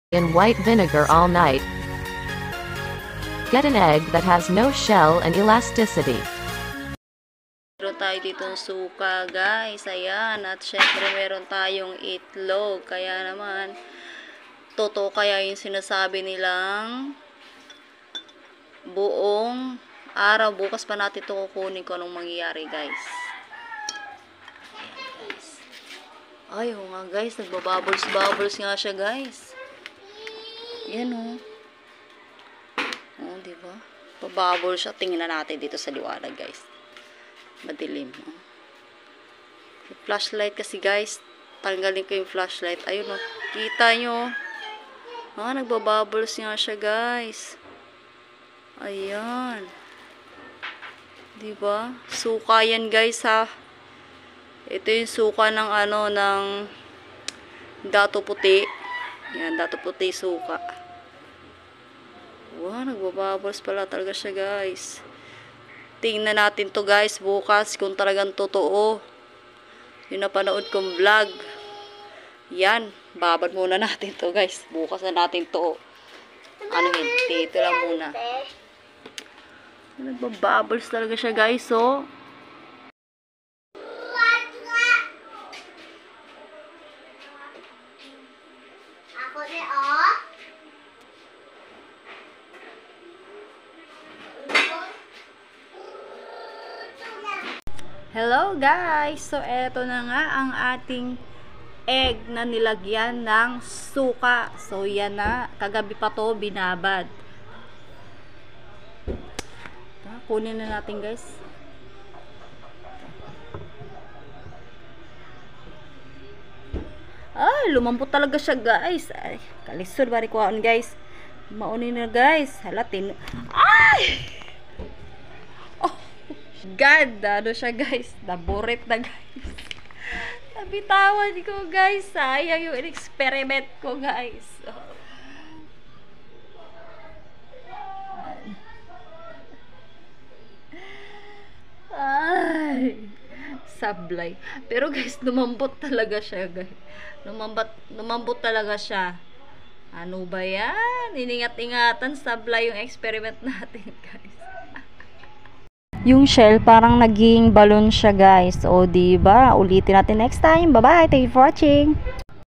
in white vinegar all night. Get an egg that has no shell and elasticity. Meron tayo ditong suka, guys. Ayan. At syempre, meron tayong itlog. Kaya naman, totoo kaya yung sinasabi nilang buong araw. Bukas pa natin ito kukunin kung anong mangyayari, guys. Ayan, guys. Ay, oo nga, guys. Nagbabubbles nga siya, guys. Yan, oh. Oh, diba? Babubble siya. Tingnan natin dito sa liwanag, guys. Madilim. Oh. Yung flashlight kasi, guys. Tanggalin ko yung flashlight. Ayun, oh. Kita nyo. Ah, nagbabubbles nga siya, guys. Ayan. Diba? Suka yan, guys, ha. Ito yung suka ng ano, ng dato puti. Yan, dato puti suka. Wow, nagbabubbles pala talaga siya, guys. Tingnan natin to, guys, bukas kung talagang totoo yung napanood kong vlog. Yan, babad muna natin to, guys. Bukas na natin to. Ano yun? Dito lang muna. Nagbabubbles talaga siya, guys, oh. Ako din, oh. Hello, guys! So, eto na nga ang ating egg na nilagyan ng suka. So, yan na. Kagabi pa to binabad. Kunin na natin, guys. Ay, lumambot talaga siya, guys. Ay, kalisod bari kuhaan, guys. Maunin na, guys. Halatin. Ay! Oh, God. Ano siya, guys? Naburit na, guys. Nabitawan ko, guys. Sayang yung experiment ko, guys. Ay, sablay. Pero, guys, lumambot talaga siya, guys. Lumambot talaga siya. Ano ba yan? Iningat-ingatan, sablay yung experiment natin, guys. Yung shell parang naging balloon siya, guys. O, diba? Ulitin natin next time. Bye-bye. Thank you for watching.